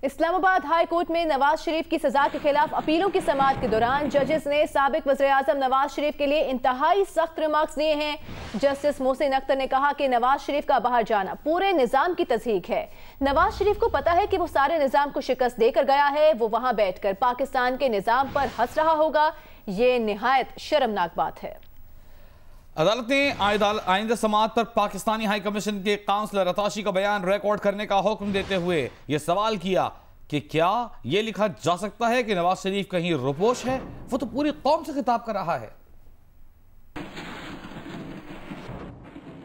Islamabad high court में नवाज शरीफ की सजा के खिलाफ अपीलों की समाअत के दौरान जजेस ने साबिक वज़ीर-ए-आज़म नवाज शरीफ के लिए इंतहाई सख्त रिमार्क्स दिए हैं। जस्टिस मोहसिन अख्तर ने कहा कि नवाज शरीफ का बाहर जाना पूरे निजाम की तज़हीक है। नवाज शरीफ को पता है कि वो सारे निजाम को शिकस्त देकर गया है, वो वहां बैठकर पाकिस्तान के निजाम पर हंस रहा होगा। ये निहायत शर्मनाक बात है। अदालत ने आइंदा समाअत पर पाकिस्तानी हाई कमीशन के काउंसलर अताशी का बयान रिकॉर्ड करने का हुक्म देते हुए यह सवाल किया कि क्या यह लिखा जा सकता है कि नवाज शरीफ कहीं रुपोश है? वो तो पूरी कौम से खिताब कर रहा है।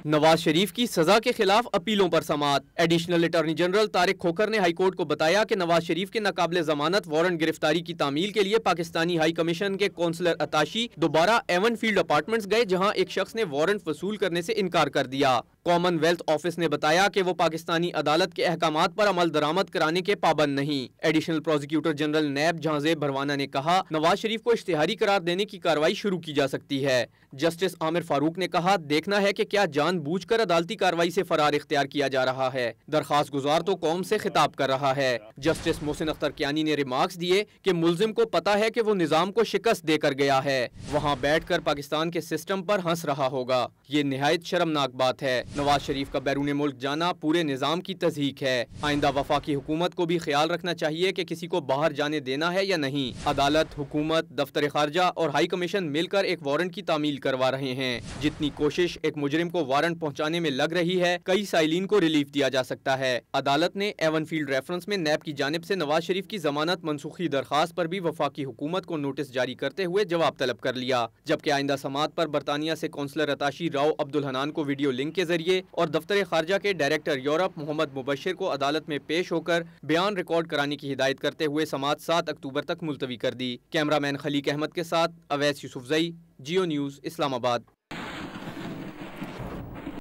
नवाज शरीफ की सजा के खिलाफ अपीलों पर समाअत। Additional attorney general Tariq Khokhar ने हाईकोर्ट को बताया कि नवाज शरीफ के नाकाबिले जमानत वारंट गिरफ्तारी की तामील के लिए पाकिस्तानी हाई कमीशन के काउंसलर अताशी दोबारा एवन फील्ड अपार्टमेंट्स गए, जहां एक शख्स ने वारंट वसूल करने से इनकार कर दिया। कॉमनवेल्थ ऑफिस ने बताया कि वो पाकिस्तानी अदालत के अहकामात पर अमल दरामद कराने के पाबंद नहीं। एडिशनल प्रोसिक्यूटर जनरल नैब जहांजेब भरवाना ने कहा, नवाज शरीफ को इश्तिहारी करार देने की कार्रवाई शुरू की जा सकती है। जस्टिस आमिर फारूक ने कहा, देखना है कि क्या जानबूझकर अदालती कार्रवाई से फरार इख्तियार किया जा रहा है। दरखास्त गुजार तो कौम से खिताब कर रहा है। जस्टिस मोहसिन अख्तर कियानी ने रिमार्क्स दिए कि मुल्जिम को पता है कि वो निजाम को शिकस्त देकर गया है, वहाँ बैठकर पाकिस्तान के सिस्टम पर हंस रहा होगा। ये निहायत शर्मनाक बात है। नवाज शरीफ का बैरून मुल्क जाना पूरे निजाम की तज़हीक है। आइंदा वफाकी हुकूमत को भी ख्याल रखना चाहिए कि किसी को बाहर जाने देना है या नहीं। अदालत, हुकूमत, दफ्तर खारजा और हाई कमीशन मिलकर एक वारंट की तामील करवा रहे हैं। जितनी कोशिश एक मुजरिम को वारंट पहुँचाने में लग रही है, कई साइलिन को रिलीफ दिया जा सकता है। अदालत ने एवन फील्ड रेफरेंस में नैब की जानिब से नवाज शरीफ की जमानत मनसूखी दरखास्त पर भी वफाकी हुकूमत को नोटिस जारी करते हुए जवाब तलब कर लिया। जबकि आइंदा समाअत पर बरतानिया से काउंसलर अताशी राव अब्दुल हनान को वीडियो लिंक के जरिए और दफ्तर खारजा के डायरेक्टर यूरोप मोहम्मद मुबशिर को अदालत में पेश होकर बयान रिकॉर्ड कराने की हिदायत करते हुए समाअत 7 अक्टूबर तक मुलतवी कर दी। कैमरामैन खलीक अहमद के साथ Awais Yousafzai, Geo News, Islamabad.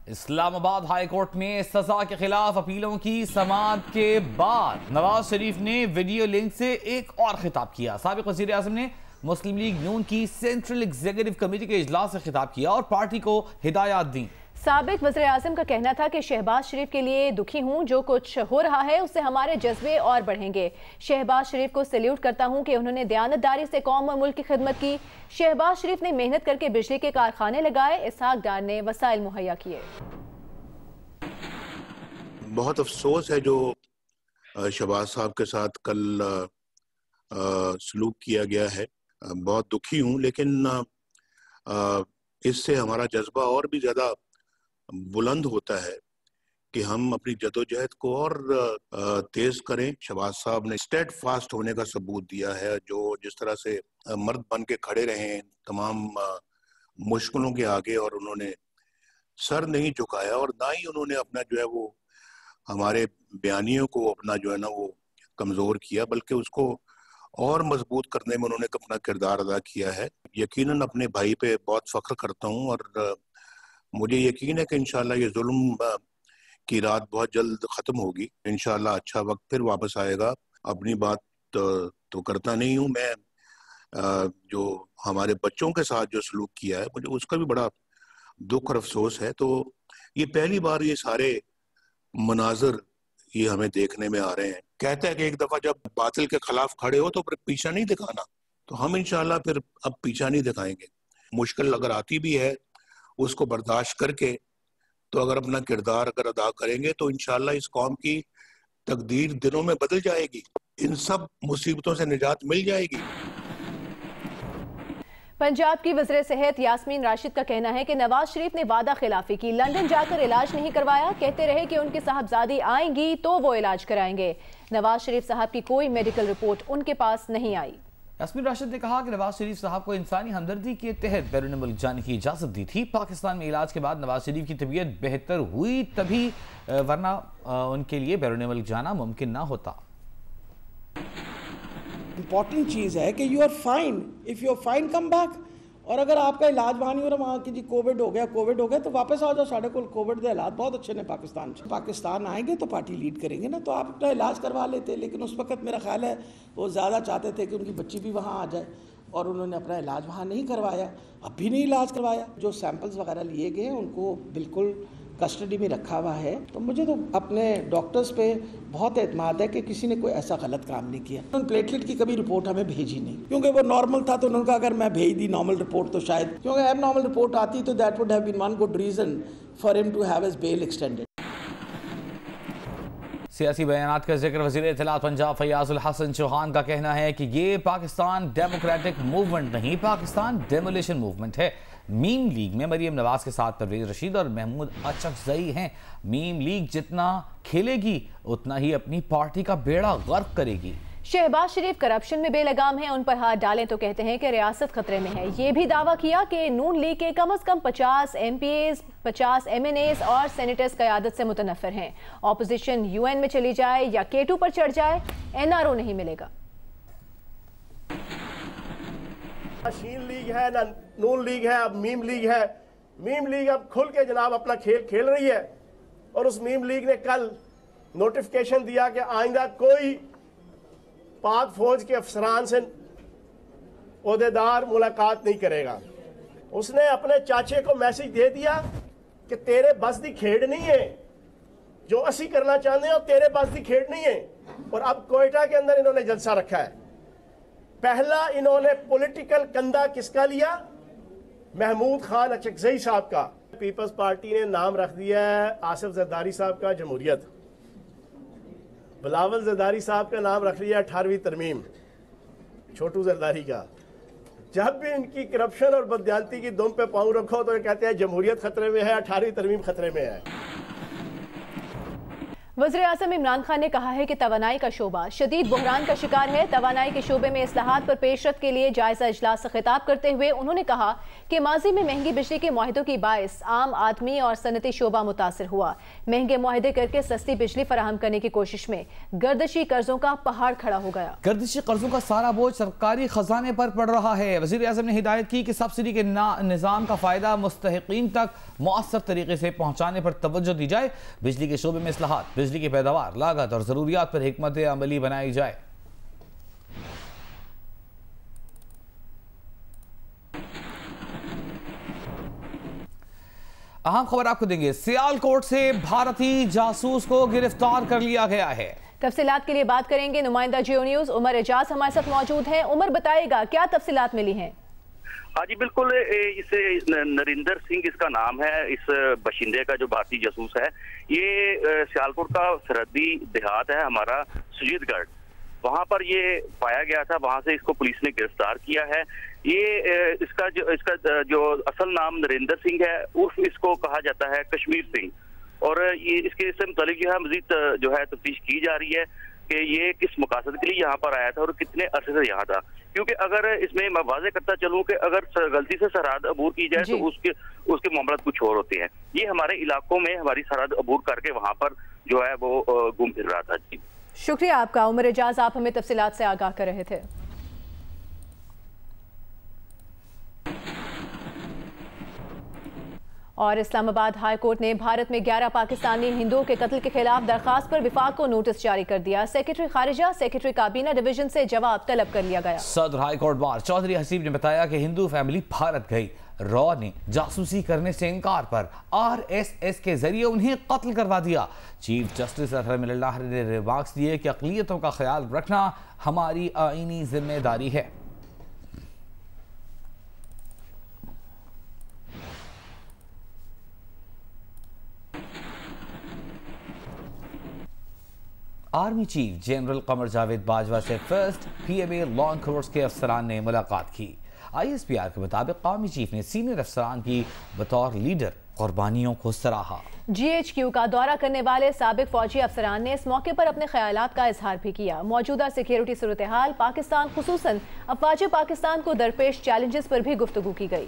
Islamabad high court में सजा के खिलाफ अपीलों की समाअत के बाद नवाज शरीफ ने वीडियो लिंक से एक और खिताब किया। साबिक वज़ीर-ए-आज़म ने मुस्लिम लीग नून की सेंट्रल एग्जीक्यूटिव कमेटी के इजलास से खिताब किया और पार्टी को हिदायत दी। साबिक वज़ीर-ए-आज़म का कहना था कि शहबाज शरीफ के लिए दुखी हूं, जो कुछ हो रहा है उससे हमारे जज्बे और बढ़ेंगे। शहबाज शरीफ को सैल्यूट करता हूं कि उन्होंने दयानतदारी से कौम और मुल्क की खिदमत की। शहबाज शरीफ ने मेहनत करके बिजली के कारखाने लगाए, इसहाक डार ने वसाइल मुहैया किए। बहुत अफसोस है जो शहबाज साहब के साथ कल सलूक किया गया है। बहुत दुखी हूं, लेकिन इससे हमारा जज्बा और भी ज्यादा बुलंद होता है कि हम अपनी जदोजहद को और तेज करें। शहबाज साहब ने स्टेड फास्ट होने का सबूत दिया है, जो जिस तरह से मर्द बन के खड़े रहे तमाम मुश्किलों के आगे, और उन्होंने सर नहीं झुकाया और ना ही उन्होंने अपना जो है वो हमारे बयानियों को अपना जो है ना वो कमजोर किया, बल्कि उसको और मजबूत करने में उन्होंने अपना किरदार अदा किया है। यकीनन अपने भाई पे बहुत फख्र करता हूँ और मुझे यकीन है कि इंशाल्लाह ये जुल्म की रात बहुत जल्द खत्म होगी। इंशाल्लाह अच्छा वक्त फिर वापस आएगा। अपनी बात तो करता नहीं हूँ मैं, जो हमारे बच्चों के साथ जो सलूक किया है मुझे उसका भी बड़ा दुख और अफसोस है। तो ये पहली बार ये सारे मनाजर ये हमें देखने में आ रहे हैं। कहते हैं कि एक दफा जब बातिल के खिलाफ खड़े हो तो फिर पीछा नहीं दिखाना, तो हम इंशाल्लाह फिर अब पीछा नहीं दिखाएंगे। मुश्किल अगर आती भी है उसको बर्दाश्त करके, तो अगर अपना किरदार अगर अदा करेंगे तो इंशाल्लाह इस कौम की तकदीर दिनों में बदल जाएगी, इन सब मुसीबतों से निजात मिल जाएगी। पंजाब की वज़ीर सेहत यास्मीन राशिद का कहना है कि नवाज शरीफ ने वादा खिलाफी की, लंदन जाकर इलाज नहीं करवाया। कहते रहे कि उनकी साहबजादी आएंगी तो वो इलाज कराएंगे। नवाज शरीफ साहब की कोई मेडिकल रिपोर्ट उनके पास नहीं आई। यास्मीन राशिद ने कहा कि नवाज शरीफ साहब को इंसानी हमदर्दी के तहत बैरून मुल्क जाने की इजाज़त दी थी। पाकिस्तान में इलाज के बाद नवाज शरीफ की तबीयत बेहतर हुई तभी, वरना उनके लिए बैरून मुल्क जाना मुमकिन ना होता। इंपॉर्टेंट चीज़ है कि you are fine, if you are fine come back. और अगर आपका इलाज वहाँ नहीं हो रहा, वहाँ की जी कोविड हो गया तो वापस आ जाओ। साढ़े को कोविड के हालात बहुत अच्छे ने पाकिस्तान आएंगे तो पार्टी लीड करेंगे ना, तो आप अपना इलाज करवा लेते। लेकिन उस वक्त मेरा ख्याल है वो ज़्यादा चाहते थे कि उनकी बच्ची भी वहाँ आ जाए, और उन्होंने अपना इलाज वहाँ नहीं करवाया, अब भी नहीं इलाज करवाया। जो सैंपल्स वगैरह लिए गए हैं उनको बिल्कुल कस्टडी में रखा हुआ है, तो मुझे तो अपने डॉक्टर्स पे बहुत एतमाद है कि किसी ने कोई ऐसा गलत काम नहीं किया। उन्होंने प्लेटलेट की कभी रिपोर्ट हमें भेजी नहीं, क्योंकि वो नॉर्मल था। तो उन्होंने कहा अगर मैं भेज दी नॉर्मल रिपोर्ट तो शायद, क्योंकि एब नॉर्मल रिपोर्ट आती तो that would have been one good reason for him to have his bail extended. सियासी बयानात का जिक्र वज़ीर इत्तलात पंजाब फयाज उल हसन चौहान का कहना है कि ये पाकिस्तान डेमोक्रेटिक मूवमेंट नहीं, पाकिस्तान डेमोलिशन मूवमेंट है। मीम लीग में मरीम नवाज के साथ परवेज रशीद और महमूद अचकजई हैं। मीम लीग जितना खेलेगी उतना ही अपनी पार्टी का बेड़ा गर्क करेगी। शहबाज शरीफ करप्शन में बेलगाम हैं, उन पर हाथ डालें तो कहते हैं कि रियासत खतरे में है। ये भी दावा किया कि नून लीग के कम से कम 50 MPAs, 50 MNAs और सेनेटर्स क़यादत से मुतनफ़िर हैं। ऑपोजिशन UN में चली जाए या K2 पर चढ़ जाए, NRO नहीं मिलेगा। शीन लीग है ना नून लीग है, अब मीम लीग है। मीम लीग अब खुल के जनाब अपना खेल खेल रही है, और उस मीम लीग ने कल नोटिफिकेशन दिया कि आइंदा कोई पाक फौज के अफसरान से ओहदेदार मुलाकात नहीं करेगा। उसने अपने चाचे को मैसेज दे दिया कि तेरे बस की खेड़ नहीं है, जो असी करना चाहते हैं और तेरे बस की खेड़ नहीं है। और अब कोयटा के अंदर इन्होंने जलसा रखा है। पहला इन्होंने पॉलिटिकल कंधा किसका लिया? महमूद खान अचकजई साहब का। पीपल्स पार्टी ने नाम रख दिया है आसिफ जरदारी साहब का जमहूरियत। बिलावल जरदारी साहब का नाम रख लिया 18वीं तरमीम, छोटू जरदारी का। जब भी इनकी करप्शन और बददियानती की दुम पे पाँव रखो तो ये कहते हैं जमहूरियत खतरे में है, 18वीं तरमीम खतरे में है। वज़ीर आज़म इमरान खान ने कहा है कि तवानाई का शोबा शदीद बहरान का शिकार है। तवानाई के शोबे में इस्लाहात पर पेशरफ्त के लिए जायजा इजलास से खिताब करते हुए उन्होंने कहा कि माजी में महंगी बिजली के मुआहदों की बायस आम आदमी और सनती शोबा मुतासर हुआ। महंगे मुआहदे करके सस्ती बिजली फराहम करने की कोशिश में गर्दिशी कर्जों का पहाड़ खड़ा हो गया। गर्दिशी कर्जों का सारा बोझ सरकारी खजाने पर पड़ रहा है। वज़ीर आज़म ने हिदायत की कि सब्सिडी के निज़ाम का फ़ायदा मुस्तहिकीन तक मौसर तरीके से पहुँचाने पर तवज्जो दी जाए। बिजली के शोबे में इस्लाहात, बिजली की पैदावार, लागत और ज़रूरियात पर हिकमत अमली बनाई जाए। अहम खबर आपको देंगे, सियालकोट से भारतीय जासूस को गिरफ्तार कर लिया गया है। तफसीलात के लिए बात करेंगे नुमाइंदा जियो न्यूज़ उमर एजाज हमारे साथ मौजूद हैं। उमर बताएगा क्या तफसीलात मिली हैं? हाँ जी बिल्कुल, इसे नरिंदर सिंह इसका नाम है। इस बशिंदे का जो भारतीय जासूस है, ये सियालकोट का सरहदी देहात है हमारा सुजीतगढ़, वहां पर ये पाया गया था। वहां से इसको पुलिस ने गिरफ्तार किया है। ये इसका जो असल नाम नरिंदर सिंह है, उर्फ इसको कहा जाता है कश्मीर सिंह। और ये इसके इससे मुतालिक जो है मजीद जो है तफ्तीश की जा रही है कि ये किस मकासद के लिए यहाँ पर आया था और कितने अरसे से यहाँ था। क्योंकि अगर इसमें मैं वाज़े करता चलूँ कि अगर गलती से सरहद अबूर की जाए तो उसके मामला कुछ और होते हैं। ये हमारे इलाकों में हमारी सरहद अबूर करके वहाँ पर जो है वो घूम फिर रहा था। जी शुक्रिया आपका उमर एजाज, आप हमें तफसीलात से आगाह कर रहे थे। और इस्लामाबाद हाई कोर्ट ने भारत में 11 पाकिस्तानी हिंदुओं के कत्ल के खिलाफ दरखास्त पर विफाक को नोटिस जारी कर दिया। सेक्रेटरी खारिजा, सेक्रेटरी काबीना डिवीजन से जवाब तलब कर लिया गया। सदर high court bar Chaudhary Haseeb ने बताया कि हिंदू फैमिली भारत गई, रॉ ने जासूसी करने से इनकार पर RSS के जरिए उन्हें कत्ल करवा दिया। चीफ जस्टिस रहमतुल्लाह ने रिमार्क्स दिए कि अक़लियतों का ख्याल रखना हमारी आईनी जिम्मेदारी है। Army chief general Qamar Javed Bajwa से फर्स्ट PMA लॉन्ग कोर्स के अफसरान ने मुलाकात की। ISPR के मुताबिक कौमी चीफ ने सीनियर अफसरान की बतौर लीडर कुर्बानियों को सराहा। GHQ का दौरा करने वाले साबिक फौजी अफसरान ने इस मौके पर अपने ख्यालात का इजहार भी किया। मौजूदा सिक्योरिटी सूरत हाल, पाकिस्तान खुसूसन अफवाज पाकिस्तान को दरपेश चैलेंजेस पर भी गुफ्तगू की गई।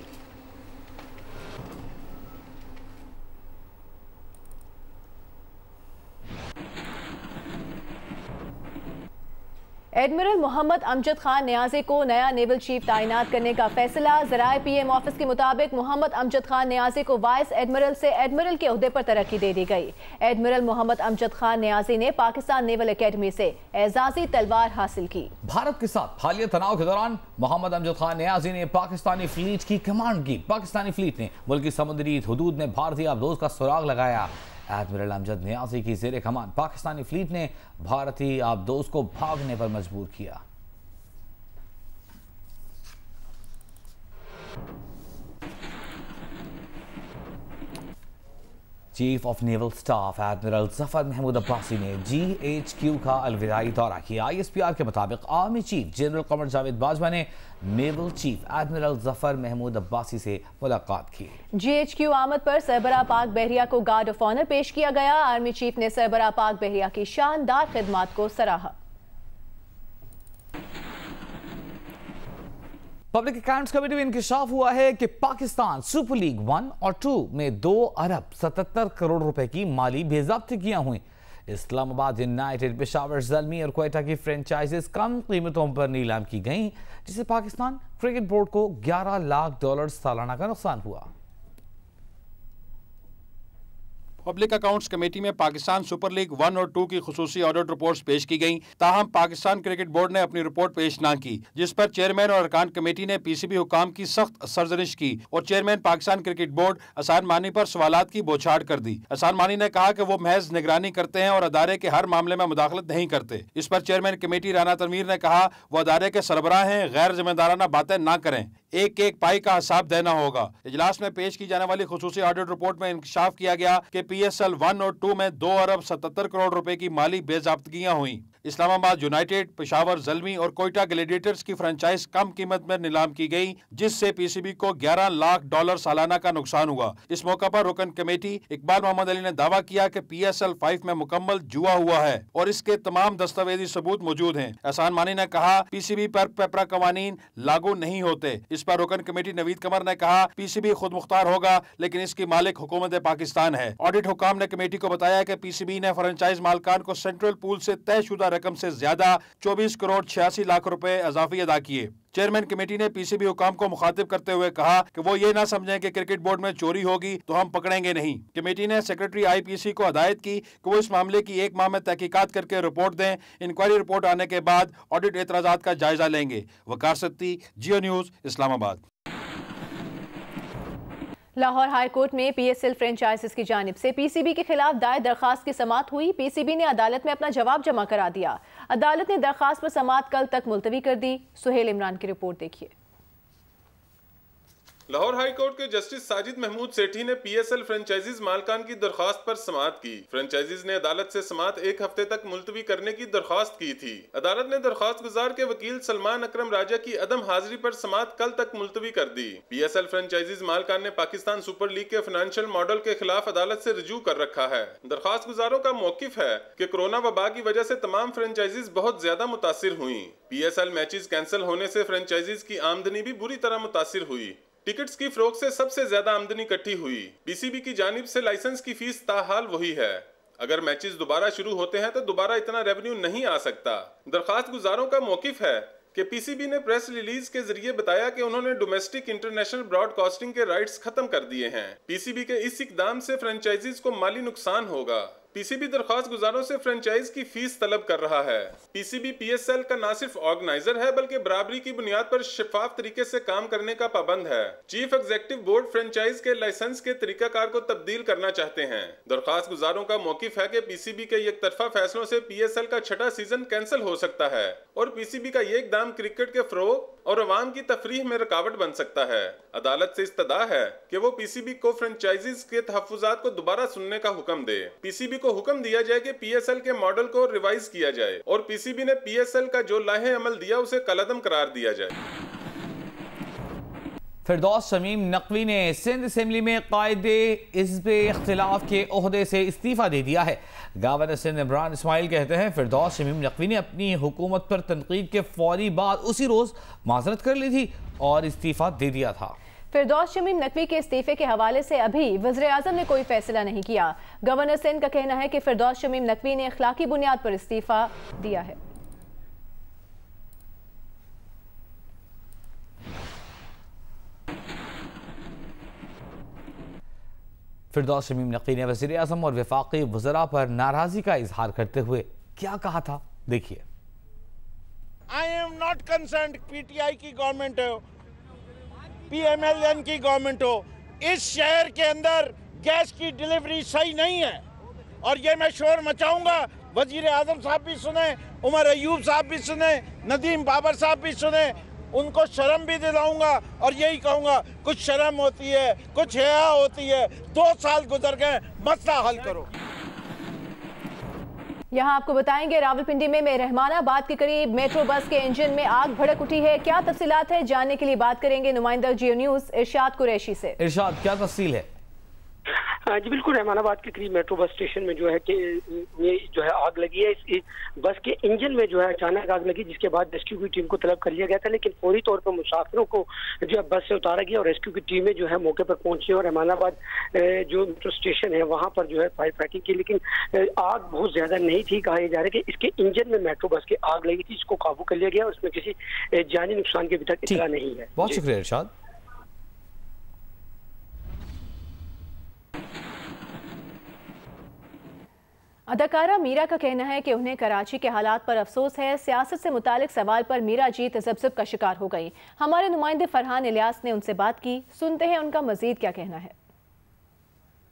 एडमिरल मोहम्मद अमजद खान न्याजी को नया नेवल चीफ तैनात करने का फैसला। ज़राए पीएम ऑफिस के मुताबिक मोहम्मद अमजद खान न्याजी को वाइस एडमिरल से एडमिरल के ओहदे पर तरक्की दे दी गई। एडमिरल मोहम्मद अमजद खान न्याजी ने पाकिस्तान नेवल अकेडमी से एजाजी तलवार हासिल की। भारत के साथ हालिया तनाव के दौरान मोहम्मद अमजद खान न्याजी ने पाकिस्तानी फ्लीट की कमांड की। पाकिस्तानी फ्लीट ने मुल्क की समुद्री हदूद में भारतीय आबदोज का सुराग लगाया। एडमिरल अमजद न्याजी की ज़ेरे कमान पाकिस्तानी फ्लीट ने भारतीय आबदोज को भागने पर मजबूर किया। Chief of naval staff admiral Zafar Mahmood Abbasi ने GHQ का अलविदाई दौरा किया। ISPR के मुताबिक army chief general Qamar Javed Bajwa ने naval chief admiral Zafar Mahmood Abbasi से मुलाकात की। GHQ आमद पर सरबराह पाक बहरिया को गार्ड ऑफ ऑनर पेश किया गया। आर्मी चीफ ने सरबराह पाक बहरिया की शानदार खिदमात को सराहा। पब्लिक अकाउंट्स कमेटी में इंकशाफ हुआ है कि पाकिस्तान सुपर लीग 1 और 2 में 2 अरब 77 करोड़ रुपए की माली बेज़ाब्तियां हुई। इस्लामाबाद यूनाइटेड, पेशावर ज़ल्मी और क्वेटा की फ्रेंचाइजेस कम कीमतों पर नीलाम की गईं, जिससे पाकिस्तान क्रिकेट बोर्ड को $11 लाख सालाना का नुकसान हुआ। पब्लिक अकाउंट्स कमेटी में पाकिस्तान सुपर लीग 1 और 2 की खुसूसी ऑडिट रिपोर्ट्स पेश की गईं। ताहम पाकिस्तान क्रिकेट बोर्ड ने अपनी रिपोर्ट पेश ना की, जिस पर चेयरमैन और अरकान कमेटी ने PCB हुकाम की सख्त सरजनिश की और चेयरमैन पाकिस्तान क्रिकेट बोर्ड अहसान मानी पर सवालात की बौछार कर दी। अहसान मानी ने कहा कि वो महज निगरानी करते हैं और अदारे के हर मामले में मुदाखलत नहीं करते। इस पर चेयरमैन कमेटी राना तनवीर ने कहा वो अदारे के सरबराह हैं, गैर जिम्मेदाराना बातें ना करें, एक एक पाई का हिसाब देना होगा। इजलास में पेश की जाने वाली खुसूसी ऑडिट रिपोर्ट में इंकशाफ किया गया कि PSL 1 और 2 में 2 अरब 77 करोड़ रुपए की माली बेज़ाब्तगियां हुई। इस्लामाबाद यूनाइटेड, पेशावर ज़ल्मी और कोयटा ग्लैडिएटर्स की फ्रेंचाइज कम कीमत में नीलाम की गई, जिससे PCB को $11 लाख सालाना का नुकसान हुआ। इस मौका पर रुकन कमेटी इकबाल मोहम्मद अली ने दावा किया कि PSL 5 में मुकम्मल जुआ हुआ है और इसके तमाम दस्तावेजी सबूत मौजूद हैं। एहसान मानी ने कहा PCB पर पेपरा कवानीन लागू नहीं होते। इस पर रुकन कमेटी नवीद कमर ने कहा PCB खुद मुख्तार होगा, लेकिन इसकी मालिक हुकूमत पाकिस्तान है। ऑडिट हुकाम ने कमेटी को बताया कि PCB ने फ्रेंचाइज मालकान को सेंट्रल पूल से तयशुदा रकम से ज्यादा 24 करोड़ 86 लाख रुपए अजाफी अदा किए। चेयरमैन कमेटी ने PCB हुकाम को मुखातिब करते हुए कहा कि वो ये ना समझें कि क्रिकेट बोर्ड में चोरी होगी तो हम पकड़ेंगे नहीं। कमेटी ने सेक्रेटरी IPC को हदायत की कि वो इस मामले की 1 माह में तहकीकात करके रिपोर्ट दें। इंक्वायरी रिपोर्ट आने के बाद ऑडिट एतराजात का जायजा लेंगे। Waqar Satti, Geo News, Islamabad. Lahore high court में PSL फ्रेंचाइजीज की जानिब से PCB के खिलाफ दायर दरखास्त की समाअत हुई। PCB ने अदालत में अपना जवाब जमा करा दिया। अदालत ने दरखास्त पर समाअत कल तक मुलतवी कर दी। सुहेल इमरान की रिपोर्ट देखिए। लाहौर हाई कोर्ट के जस्टिस साजिद महमूद सेठी ने PSL फ्रेंचाइजीज मालकान की दरखास्त पर समाअत की। फ्रेंचाइजीज ने अदालत से समाअत 1 हफ्ते तक मुलतवी करने की दरखास्त की थी। अदालत ने दरखास्त गुजार के वकील सलमान अकरम राजा की अदम हाजिरी पर समाअत कल तक मुलतवी कर दी। PSL फ्रेंचाइजीज मालकान ने पाकिस्तान सुपर लीग के फाइनेंशियल मॉडल के खिलाफ अदालत से रजू कर रखा है। दरखास्त गुजारों का मौकिफ है कि कोरोना वबा की वजह से तमाम फ्रेंचाइजीज बहुत ज्यादा मुतासिर हुई। PSL मैचेस कैंसिल होने से फ्रेंचाइजीज की आमदनी भी बुरी तरह मुतासिर हुई। टिकट्स की फरोख्त से सबसे ज्यादा आमदनी इकट्ठी हुई। PCB की जानिब से लाइसेंस की फीस ताहाल वही है। अगर मैचेस दोबारा शुरू होते हैं तो दोबारा इतना रेवेन्यू नहीं आ सकता। दरखास्त गुजारों का मौकिफ है कि PCB ने प्रेस रिलीज के जरिए बताया कि उन्होंने डोमेस्टिक इंटरनेशनल ब्रॉडकास्टिंग के राइट्स खत्म कर दिए हैं। PCB के इस इकदाम से फ्रेंचाइजीज को माली नुकसान होगा। PCB दरखास्त गुजारों से फ्रेंचाइज की फीस तलब कर रहा है। PCB PSL का न सिर्फ ऑर्गेनाइजर है बल्कि बराबरी की बुनियाद पर शफाफ तरीके से काम करने का पाबंद है। चीफ एग्जीक्यूटिव बोर्ड फ्रेंचाइज के लाइसेंस के तरीकाकार को तब्दील करना चाहते हैं। दरखास्त गुजारों का मौकिफ है कि PCB के एक तरफा फैसलों से PSL का 6ठा सीजन कैंसिल हो सकता है और PCB का ये इकदाम क्रिकेट के फरोग और अवाम की तफरीह में रुकावट बन सकता है। अदालत से इस्तदा है कि वो PCB को फ्रेंचाइजीज के तहफ्फुजात को दोबारा सुनने का हुक्म दे। PCB को हुक्म दिया जाए कि PSL के मॉडल को रिवाइज किया जाए और PCB ने PSL का जो लाहे अमल दिया उसे कलअदम करार दिया जाए। फिरदौस शमीम नकवी ने सिंध असेंबली में कायदे हिज़्ब इख्तिलाफ के ओहदे से इस्तीफ़ा दे दिया है। गवर्नर सिंध इमरान इस्माइल कहते हैं फिरदौस शमीम नकवी ने अपनी हुकूमत पर तनकीद के फौरी बाद उसी रोज़ माजरत कर ली थी और इस्तीफ़ा दे दिया था। फिरदौस शमीम नकवी के इस्तीफे के हवाले से अभी वज़ीर आज़म ने कोई फैसला नहीं किया। गवर्नर सिंध का कहना है कि फिरदौस शमीम नकवी ने अखलाकी बुनियाद पर इस्तीफ़ा दिया है। फिरदौस शमीम नकी ने वज़ीर आज़म और वफाकी वज़रा पर नाराज़गी का इजहार करते हुए क्या कहा था, देखिए। I am not concerned PTI की गवर्नमेंट हो, PMLN की गवर्नमेंट हो, इस शहर के अंदर गैस की डिलीवरी सही नहीं है और ये मैं शोर मचाऊंगा। वजीर आजम साहब भी सुने, उमर अयूब साहब भी सुने, नदीम बाबर साहब भी सुने, उनको शर्म भी दिलाऊंगा और यही कहूंगा कुछ शर्म होती है, कुछ हया होती है। 2 साल गुजर गए, मसला हल करो। यहाँ आपको बताएंगे रावलपिंडी में रहमानाबाद के करीब मेट्रो बस के इंजन में आग भड़क उठी है। क्या तफसीलात है, जानने के लिए बात करेंगे नुमाइंदा जियो न्यूज इरशाद कुरैशी से। इरशाद, क्या तफसील है? जी बिल्कुल, रहमानाबाद के करीब मेट्रो बस स्टेशन में जो है कि ये जो है आग लगी है। इस बस के इंजन में जो है अचानक आग लगी, जिसके बाद रेस्क्यू की टीम को तलब कर लिया गया था, लेकिन फौरी तौर पर मुसाफिरों को जो है बस से उतारा गया और रेस्क्यू की टीमें जो है मौके पर पहुंची और रहमानाबाद जो मेट्रो स्टेशन है वहां पर जो है फायर फाइटिंग की, लेकिन आग बहुत ज्यादा नहीं थी। कहा जा रहा है कि इसके इंजन में मेट्रो बस की आग लगी थी, इसको काबू कर लिया गया और उसमें किसी जानी नुकसान की अभी तक इत्तला नहीं है। बहुत शुक्रिया इरशाद। अदाकारा मीरा का कहना है कि उन्हें कराची के हालात पर अफसोस है। सियासत से मुतालिक सवाल पर मीरा जी तजब्जुब का शिकार हो गई। हमारे नुमाइंदे फरहान इलियास ने उनसे बात की, सुनते हैं उनका मजीद क्या कहना है।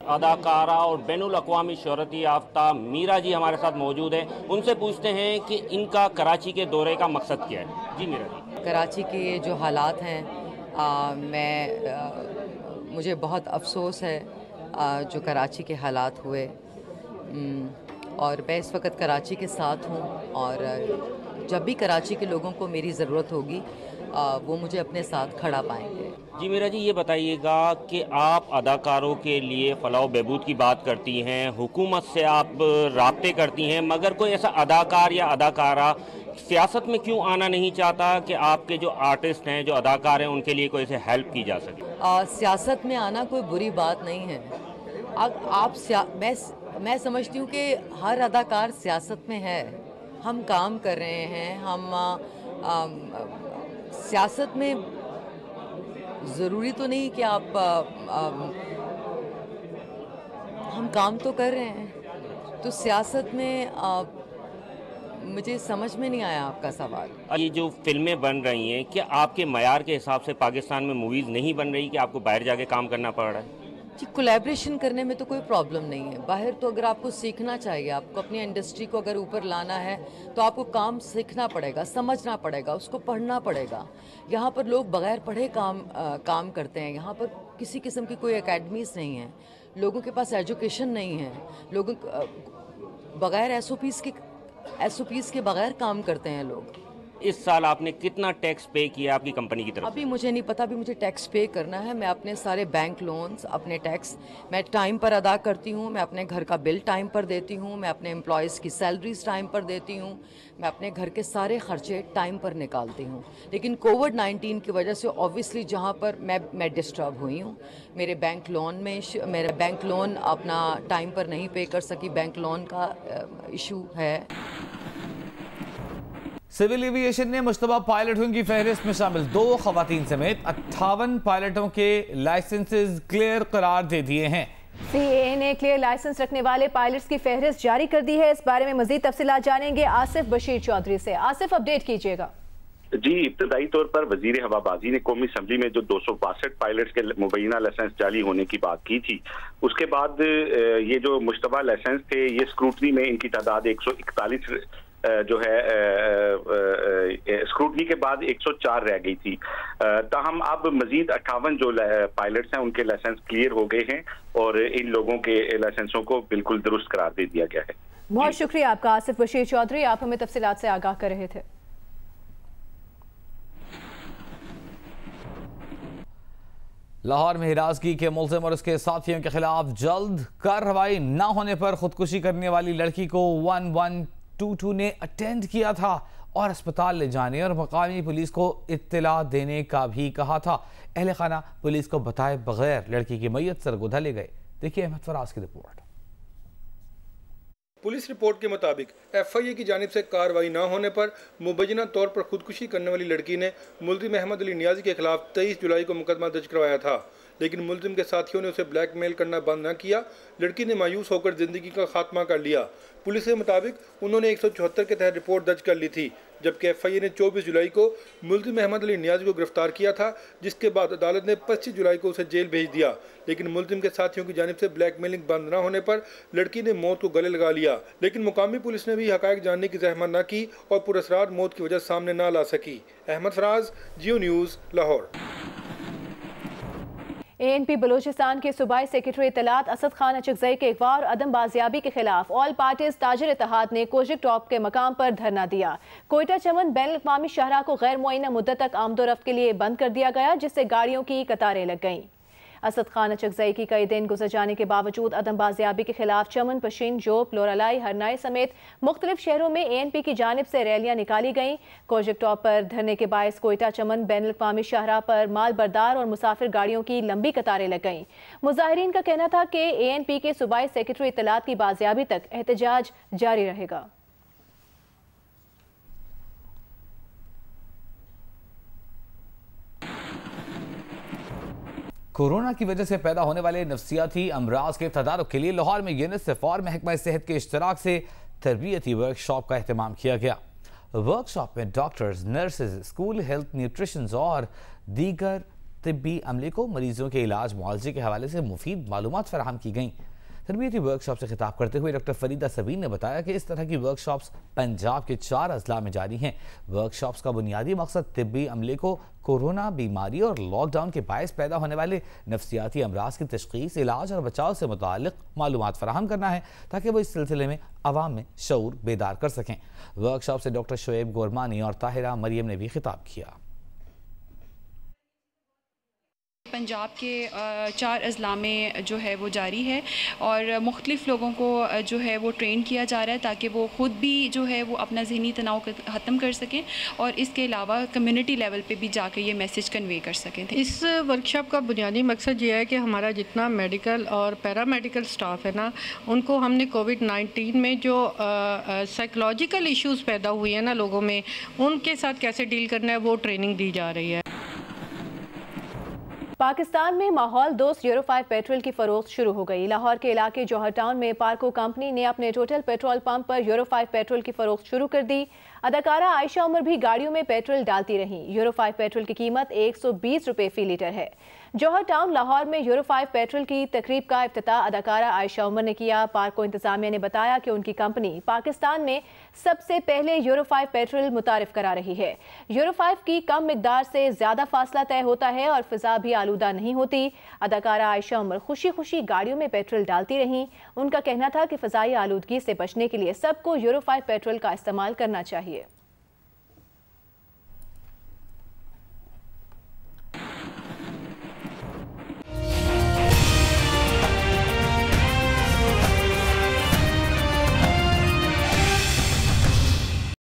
अदाकारा और बैनुल अक़वामी शोहरत याफ्ता मीरा जी हमारे साथ मौजूद हैं, उनसे पूछते हैं कि इनका कराची के दौरे का मकसद क्या है। जी मीरा जी। कराची के जो हालात हैं, मुझे बहुत अफसोस है जो कराची के हालात हुए, और मैं इस वक्त कराची के साथ हूँ और जब भी कराची के लोगों को मेरी ज़रूरत होगी वो मुझे अपने साथ खड़ा पाएंगे। जी मीरा जी, ये बताइएगा कि आप अदाकारों के लिए फलाह बहबूद की बात करती हैं, हुकूमत से आप राब्ते करती हैं, मगर कोई ऐसा अदाकार या अदाकारा सियासत में क्यों आना नहीं चाहता कि आपके जो आर्टिस्ट हैं, जो अदाकार हैं, उनके लिए कोई ऐसे हेल्प की जा सके? सियासत में आना कोई बुरी बात नहीं है। मैं समझती हूँ कि हर अदाकार सियासत में है, हम काम कर रहे हैं, हम सियासत में ज़रूरी तो नहीं कि आप हम काम तो कर रहे हैं, तो सियासत में मुझे समझ में नहीं आया आपका सवाल। ये जो फिल्में बन रही हैं, क्या आपके मयार के हिसाब से पाकिस्तान में मूवीज़ नहीं बन रही कि आपको बाहर जाके काम करना पड़ रहा है? जी, कोलैबोरेशन करने में तो कोई प्रॉब्लम नहीं है। बाहर तो अगर आपको सीखना चाहिए, आपको अपनी इंडस्ट्री को अगर ऊपर लाना है तो आपको काम सीखना पड़ेगा, समझना पड़ेगा, उसको पढ़ना पड़ेगा। यहाँ पर लोग बगैर पढ़े काम करते हैं। यहाँ पर किसी किस्म की कोई एकेडमीज़ नहीं है, लोगों के पास एजुकेशन नहीं है, लोगों बगैर एसओपीज़ के बगैर काम करते हैं लोग। इस साल आपने कितना टैक्स पे किया आपकी कंपनी की तरफ? अभी मुझे नहीं पता, अभी मुझे टैक्स पे करना है। मैं अपने सारे बैंक लोन्स, अपने टैक्स मैं टाइम पर अदा करती हूँ, मैं अपने घर का बिल टाइम पर देती हूँ, मैं अपने एम्प्लॉयज़ की सैलरीज टाइम पर देती हूँ, मैं अपने घर के सारे खर्चे टाइम पर निकालती हूँ। लेकिन कोविड-19 की वजह से ऑब्वियसली जहाँ पर मैं डिस्टर्ब हुई हूँ, मेरे बैंक लोन अपना टाइम पर नहीं पे कर सकी, बैंक लोन का इशू है। सिविल एविएशन ने मुश्तबा पायलटों की फहरिस्त में शामिल 2 खवातीन समेत 58 पायलटों के लाइसेंसेस क्लियर करार दे दिए हैं। CAA ने क्लियर लाइसेंस रखने वाले पायलट्स की फहरिस्त जारी कर दी है। इस बारे में मजीद तफसीलात जानेंगे आसिफ बशीर चौधरी से। आसिफ, अपडेट कीजिएगा। जी, इब्तदाई तौर पर वजीर हवाबाजी ने कौमी असम्बली में जो 262 पायलट्स के मुबैना लाइसेंस जारी होने की बात की थी, उसके बाद ये जो मुश्तबा लाइसेंस थे, ये स्क्रूटनी में इनकी तादाद 141 जो है स्क्रूटनी के बाद 104 रह गई थी। ताहम अब मजीद 58 जो पायलट्स हैं उनके लाइसेंस क्लियर हो गए हैं और इन लोगों के लाइसेंसों को बिल्कुल दुरुस्त करार दे दिया गया है। बहुत शुक्रिया आपका आसिफ बशीर चौधरी, आप हमें तफसीलात से आगाह कर रहे थे। लाहौर में हिरासगी के मुल्ज़िम और उसके साथियों के खिलाफ जल्द कार्रवाई न होने पर खुदकुशी करने वाली लड़की को 1122 ने अटेंड किया था और अस्पताल ले जाने और मकामी पुलिस को इत्तला देने का भी कहा था। अहले खाना पुलिस को बताए बगैर लड़की की मैयत सरगोधा ले गए। देखिए अहमद फराज की रिपोर्ट। पुलिस रिपोर्ट के मुताबिक FIA की जानिब से कार्रवाई न होने पर मुबैना तौर पर खुदकुशी करने वाली लड़की ने मुल्ज़िम अहमद अली नियाज़ी के खिलाफ 23 जुलाई को मुकदमा दर्ज करवाया था, लेकिन मुलजिम के साथियों ने उसे ब्लैकमेल करना बंद न किया। लड़की ने मायूस होकर जिंदगी का खात्मा कर लिया। पुलिस के मुताबिक उन्होंने 174 के तहत रिपोर्ट दर्ज कर ली थी, जबकि FIA ने 24 जुलाई को मुलजिम अहमद अली नियाज़ी को गिरफ्तार किया था, जिसके बाद अदालत ने 25 जुलाई को उसे जेल भेज दिया। लेकिन मुलजिम के साथियों की जानिब से ब्लैकमेलिंग बंद न होने पर लड़की ने मौत को गले लगा लिया। लेकिन मुकामी पुलिस ने भी हक़ाइक़ जानने की ज़हमत न की और पुरअसरार मौत की वजह सामने न ला सकी। अहमद फराज, जियो न्यूज़, लाहौर। ANP बलूचिस्तान के सूबाई सेक्रेटरी इत्तलात असद खान अचकज़ई के अगवा और अदम बाजियाबी के खिलाफ ऑल पार्टीज ताजिर इत्तेहाद ने कोजिक टॉप के मकाम पर धरना दिया। कोयटा चमन बैन अक़वामी शाहरा को गैर मुअय्यना मुद्दत तक आमदोरफ्त के लिए बंद कर दिया गया, जिससे गाड़ियों की कतारें लग गईं। असद खान अचकज़ई की कई दिन गुजर जाने के बावजूद अदम बाजियाबी के खिलाफ चमन, पशीन, जोप, लोरालाई, हरनाई समेत मुख्तलिफ शहरों में ANP की जानिब से रैलियां निकाली गईं। कोजिक टॉप पर धरने के बायस कोयटा चमन बैन अक़वामी शाहरा पर माल बरदार और मुसाफिर गाड़ियों की लंबी कतारें लग गईं। मुजाहिरीन का कहना था कि ANP के सूबाई सेक्रेटरी इत्तलात की बाजियाबी तक एहतजाज जारी रहेगा। कोरोना की वजह से पैदा होने वाले नफ्सियाती अमराज के तदारुक के लिए लाहौर में यूनिसेफ और महकमा सेहत के इश्तराक से तरबियती वर्कशॉप का एहतमाम किया गया। वर्कशॉप में doctors, nurses, school health nutritions और दीगर तिब्बी अमले को मरीजों के इलाज मुआवजे के हवाले से मुफीद मालूमात फराहम की गईं। तरबियती वर्कशॉप से खिताब करते हुए डॉक्टर फरीदा सबीन ने बताया कि इस तरह की वर्कशॉप्स पंजाब के 4 अजला में जारी हैं। वर्कशॉप्स का बुनियादी मकसद तिब्बी अमले को कोरोना बीमारी और लॉकडाउन के बायस पैदा होने वाले नफ्सियाती अमराज की तशखीस, इलाज और बचाव से मुताल्लिक मालूमात फराहम करना है, ताकि वो इस सिलसिले में अवाम में शऊर बेदार कर सकें। वर्कशॉप से डॉक्टर शोएब गोरमानी और ताहिरा मरियम ने भी खिताब किया। पंजाब के 4 अजला में जो है वो जारी है और मुख्तलिफ लोगों को जो है वो ट्रेन किया जा रहा है, ताकि वो ख़ुद भी जो है वो अपना ज़हनी तनाव ख़त्म कर सकें और इसके अलावा कम्युनिटी लेवल पे भी जाकर ये मैसेज कन्वे कर सकें। इस वर्कशॉप का बुनियादी मकसद ये है कि हमारा जितना मेडिकल और पैरामेडिकल स्टाफ है ना, उनको हमने कोविड-19 में जो साइकोलॉजिकल इश्यूज़ पैदा हुए हैं ना लोगों में, उनके साथ कैसे डील करना है वो ट्रेनिंग दी जा रही है। पाकिस्तान में माहौल दोस्त यूरो 5 पेट्रोल की फरोख्त शुरू हो गई। लाहौर के इलाके जौहर टाउन में पार्को कंपनी ने अपने टोटल पेट्रोल पंप पर यूरो 5 पेट्रोल की फरोख्त शुरू कर दी। अदाकारा आयशा उमर भी गाड़ियों में पेट्रोल डालती रहीं। यूरो 5 पेट्रोल की कीमत 120 रुपये फी लीटर है। जौहर टाउन लाहौर में यूरो 5 पेट्रोल की तकरीब का इफ्तिताह अदाकारा आयशा उमर ने किया। पार्को इंतजामिया ने बताया कि उनकी कंपनी पाकिस्तान में सबसे पहले यूरो 5 पेट्रोल मुतारिफ करा रही है। यूरो 5 की कम मिकदार से ज्यादा फासला तय होता है और फिजा भी आलूदा नहीं होती। अदाकारा आयशा उमर खुशी खुशी गाड़ियों में पेट्रोल डालती रहीं। उनका कहना था कि फिजाई आलूदगी से बचने के लिए सबको यूरो 5 पेट्रोल का इस्तेमाल करना चाहिए।